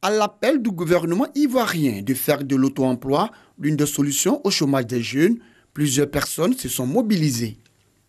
À l'appel du gouvernement ivoirien de faire de l'auto-emploi l'une des solutions au chômage des jeunes, plusieurs personnes se sont mobilisées.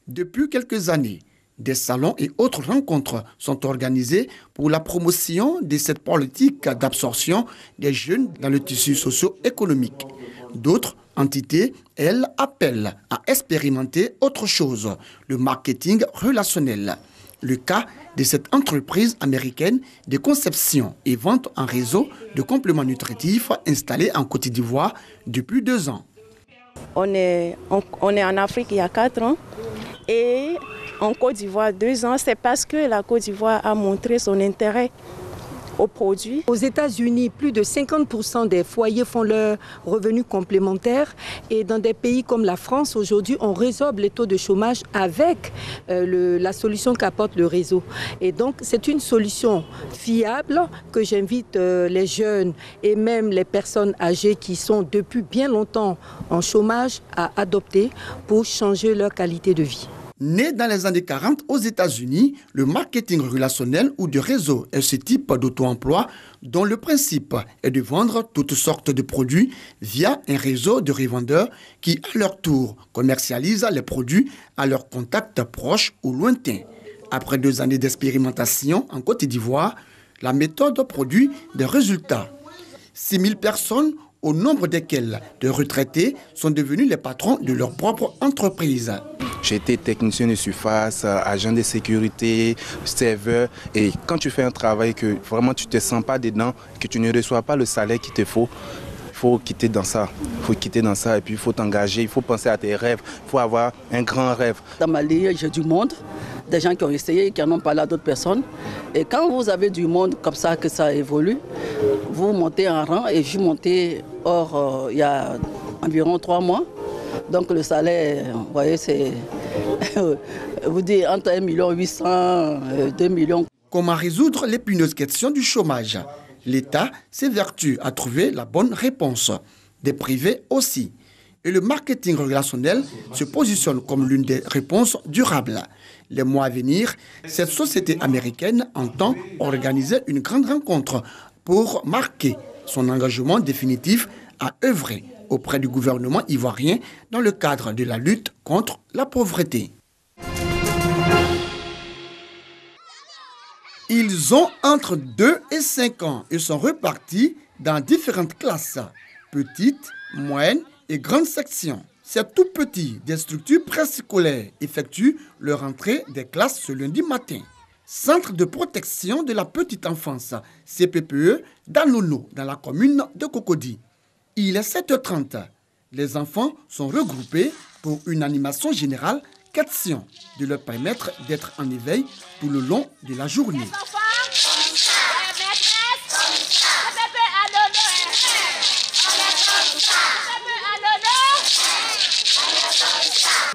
Depuis quelques années, des salons et autres rencontres sont organisées pour la promotion de cette politique d'absorption des jeunes dans le tissu socio-économique. D'autres entités, elles, appellent à expérimenter autre chose, le marketing relationnel. Le cas de cette entreprise américaine de conception et vente en réseau de compléments nutritifs installée en Côte d'Ivoire depuis 2 ans. On est en Afrique il y a 4 ans et en Côte d'Ivoire 2 ans. C'est parce que la Côte d'Ivoire a montré son intérêt aux produits. Aux États-Unis, plus de 50% des foyers font leurs revenus complémentaires et dans des pays comme la France, aujourd'hui, on résorbe les taux de chômage avec la solution qu'apporte le réseau. Et donc, c'est une solution fiable que j'invite les jeunes et même les personnes âgées qui sont depuis bien longtemps en chômage à adopter pour changer leur qualité de vie. Né dans les années 40 aux États-Unis, le marketing relationnel ou de réseau est ce type d'auto-emploi dont le principe est de vendre toutes sortes de produits via un réseau de revendeurs qui, à leur tour, commercialisent les produits à leurs contacts proches ou lointains. Après 2 années d'expérimentation en Côte d'Ivoire, la méthode produit des résultats. 6 000 personnes, au nombre desquelles des retraités, sont devenus les patrons de leur propre entreprise. J'ai été technicien de surface, agent de sécurité, serveur. Et quand tu fais un travail que vraiment tu ne te sens pas dedans, que tu ne reçois pas le salaire qu'il te faut, il faut quitter dans ça. Il faut quitter dans ça et puis il faut t'engager, il faut penser à tes rêves, il faut avoir un grand rêve. Dans ma ligne, j'ai du monde, des gens qui ont essayé, qui en ont parlé à d'autres personnes. Et quand vous avez du monde comme ça, que ça évolue, vous montez en rang et je suis monté il y a environ 3 mois. Donc le salaire, vous voyez, c'est vous dites entre 1 800 000 2 millions. Comment résoudre l'épineuse question du chômage? L'État s'évertue à trouver la bonne réponse. Des privés aussi. Et le marketing relationnel se positionne comme l'une des réponses durables. Les mois à venir, cette société américaine entend organiser une grande rencontre pour marquer son engagement définitif à œuvrer auprès du gouvernement ivoirien dans le cadre de la lutte contre la pauvreté. Ils ont entre 2 et 5 ans et sont repartis dans différentes classes, petites, moyennes et grandes sections. Ces tout petits des structures préscolaires effectuent leur entrée des classes ce lundi matin. Centre de protection de la petite enfance, CPPE, d'Anono, dans la commune de Cocody. Il est 7h30. Les enfants sont regroupés pour une animation générale, question de leur permettre d'être en éveil tout le long de la journée.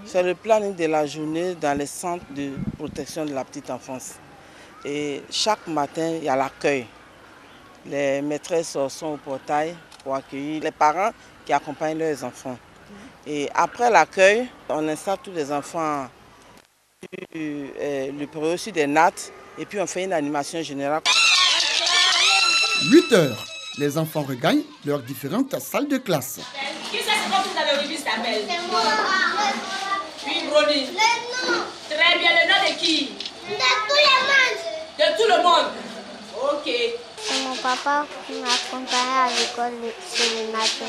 C'est le planning de la journée dans les centres de protection de la petite enfance. Et chaque matin, il y a l'accueil. Les maîtresses sont au portail pour accueillir les parents qui accompagnent leurs enfants. Et après l'accueil, on installe tous les enfants le reçu des nattes et puis on fait une animation générale. 8h, les enfants regagnent leurs différentes salles de classe. Qui c'est que dans le rubis s'appelle? C'est moi. Oui, Brony. Le nom. Très bien, le nom de qui? De tout le monde. De tout le monde. Ok. C'est mon papa qui m'accompagne à l'école sur le matin.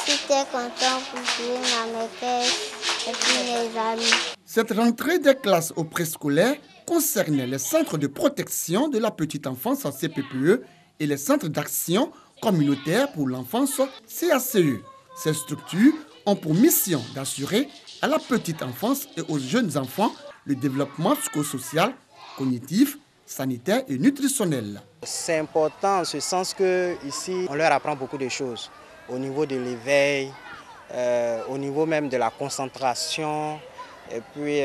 J'étais content pour jouer dans mes caisses et puis mes amis. Cette rentrée des classes au préscolaire concernait les centres de protection de la petite enfance en CPPE et les centres d'action communautaire pour l'enfance CACE. Ces structures ont pour mission d'assurer à la petite enfance et aux jeunes enfants le développement psychosocial, cognitif, sanitaire et nutritionnel. C'est important en ce sens qu'ici, on leur apprend beaucoup de choses au niveau de l'éveil, au niveau même de la concentration. Et puis,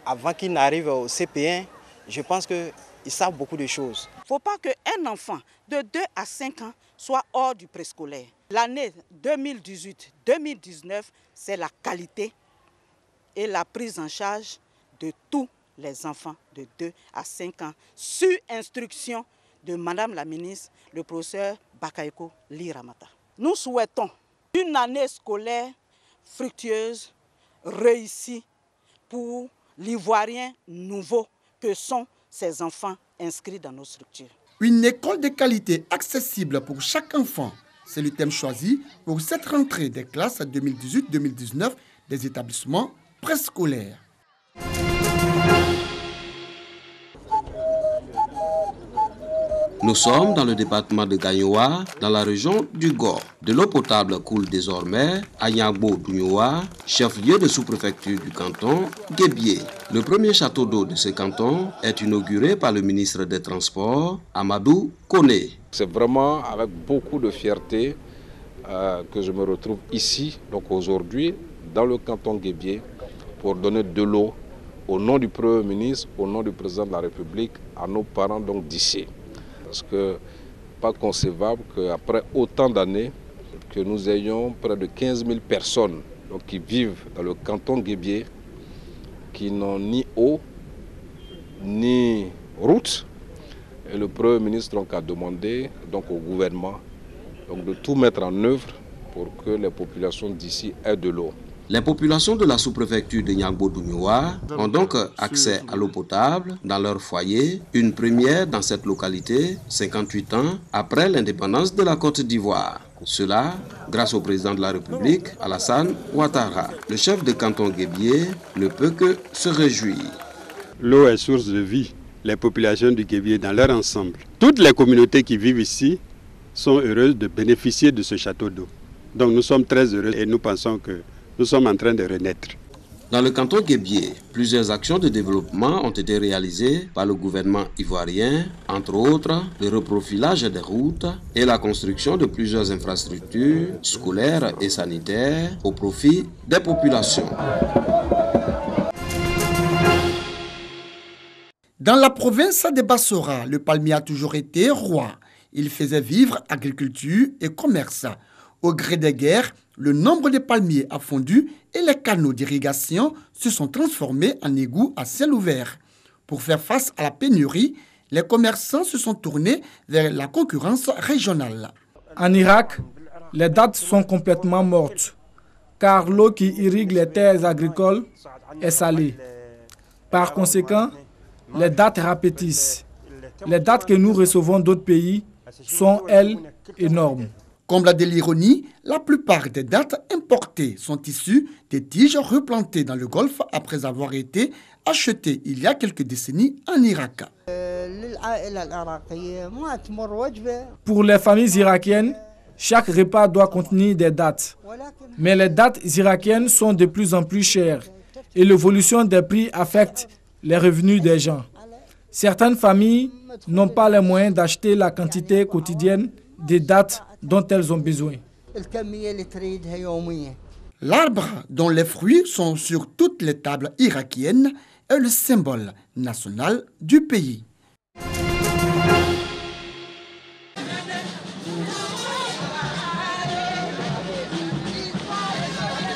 avant qu'ils n'arrivent au CP1, je pense qu'ils savent beaucoup de choses. Il ne faut pas qu'un enfant de 2 à 5 ans soit hors du préscolaire. L'année 2018-2019, c'est la qualité et la prise en charge de tous les enfants de 2 à 5 ans sur instruction de Madame la ministre, le professeur Bakayoko Liramata. Nous souhaitons une année scolaire fructueuse, réussie pour l'Ivoirien nouveau que sont ces enfants inscrits dans nos structures. Une école de qualité accessible pour chaque enfant, c'est le thème choisi pour cette rentrée des classes 2018-2019 des établissements préscolaires. Nous sommes dans le département de Gagnoa, dans la région du Gor. De l'eau potable coule désormais à Nyagbo-Dounioua, chef-lieu de sous-préfecture du canton Guébié. Le premier château d'eau de ce canton est inauguré par le ministre des Transports, Amadou Koné. C'est vraiment avec beaucoup de fierté que je me retrouve ici, donc aujourd'hui, dans le canton Guébié, pour donner de l'eau au nom du Premier ministre, au nom du Président de la République, à nos parents donc d'ici. Parce que pas concevable qu'après autant d'années, que nous ayons près de 15 000 personnes donc, qui vivent dans le canton Guébié, qui n'ont ni eau, ni route. Et le Premier ministre donc, a demandé donc, au gouvernement donc, de tout mettre en œuvre pour que les populations d'ici aient de l'eau. Les populations de la sous-préfecture de Nyagbo-Dounioua ont donc accès à l'eau potable dans leur foyer, une première dans cette localité, 58 ans après l'indépendance de la Côte d'Ivoire. Cela grâce au président de la République, Alassane Ouattara. Le chef de canton Guébié ne peut que se réjouir. L'eau est source de vie. Les populations du Guébié dans leur ensemble. Toutes les communautés qui vivent ici sont heureuses de bénéficier de ce château d'eau. Donc nous sommes très heureux et nous pensons que nous sommes en train de renaître. Dans le canton Guébié, plusieurs actions de développement ont été réalisées par le gouvernement ivoirien, entre autres le reprofilage des routes et la construction de plusieurs infrastructures scolaires et sanitaires au profit des populations. Dans la province de Bassora, le palmier a toujours été roi. Il faisait vivre agriculture et commerce. Au gré des guerres, le nombre de palmiers a fondu et les canaux d'irrigation se sont transformés en égouts à ciel ouvert. Pour faire face à la pénurie, les commerçants se sont tournés vers la concurrence régionale. En Irak, les dattes sont complètement mortes, car l'eau qui irrigue les terres agricoles est salée. Par conséquent, les dattes rapetissent. Les dattes que nous recevons d'autres pays sont, elles, énormes. Comble de l'ironie, la plupart des dattes importées sont issues des tiges replantées dans le Golfe après avoir été achetées il y a quelques décennies en Irak. Pour les familles irakiennes, chaque repas doit contenir des dattes. Mais les dattes irakiennes sont de plus en plus chères et l'évolution des prix affecte les revenus des gens. Certaines familles n'ont pas les moyens d'acheter la quantité quotidienne des dattes dont elles ont besoin. L'arbre dont les fruits sont sur toutes les tables irakiennes est le symbole national du pays.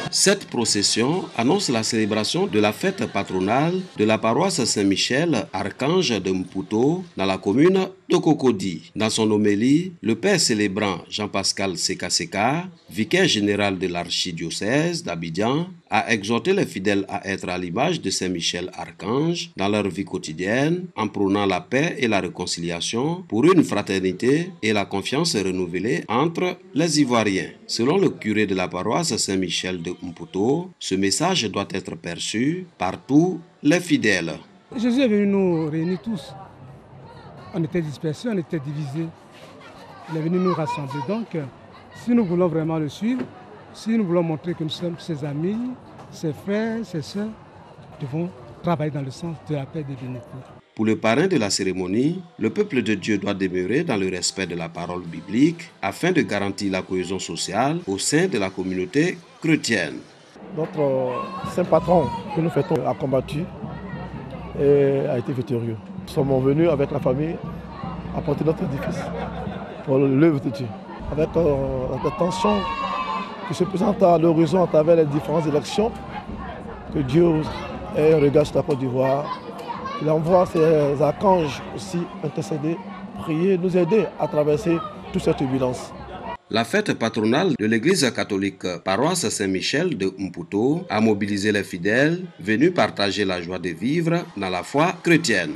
Cette procession annonce la célébration de la fête patronale de la paroisse Saint-Michel, archange de Mputo, dans la commune de Cocody. Dans son homélie, le père célébrant Jean-Pascal Seka, vicaire général de l'archidiocèse d'Abidjan, a exhorté les fidèles à être à l'image de Saint-Michel archange dans leur vie quotidienne, en prônant la paix et la réconciliation pour une fraternité et la confiance renouvelée entre les Ivoiriens. Selon le curé de la paroisse Saint-Michel de Mputo, ce message doit être perçu par tous les fidèles. Jésus est venu nous réunir tous. On était dispersés, on était divisés. Il est venu nous rassembler. Donc, si nous voulons vraiment le suivre, si nous voulons montrer que nous sommes ses amis, ses frères, ses sœurs, nous devons travailler dans le sens de la paix et de l'unité. Pour le parrain de la cérémonie, le peuple de Dieu doit demeurer dans le respect de la parole biblique afin de garantir la cohésion sociale au sein de la communauté chrétienne. Notre saint patron que nous fêtons a combattu et a été victorieux. Nous sommes venus avec la famille apporter notre édifice pour l'œuvre de Dieu. Avec la tension qui se présente à l'horizon à travers les différentes élections, que Dieu ait un regard sur la Côte d'Ivoire, qu'il envoie ses archanges aussi intercéder, prier, nous aider à traverser toute cette turbulence. La fête patronale de l'église catholique paroisse Saint-Michel de Mputo a mobilisé les fidèles venus partager la joie de vivre dans la foi chrétienne.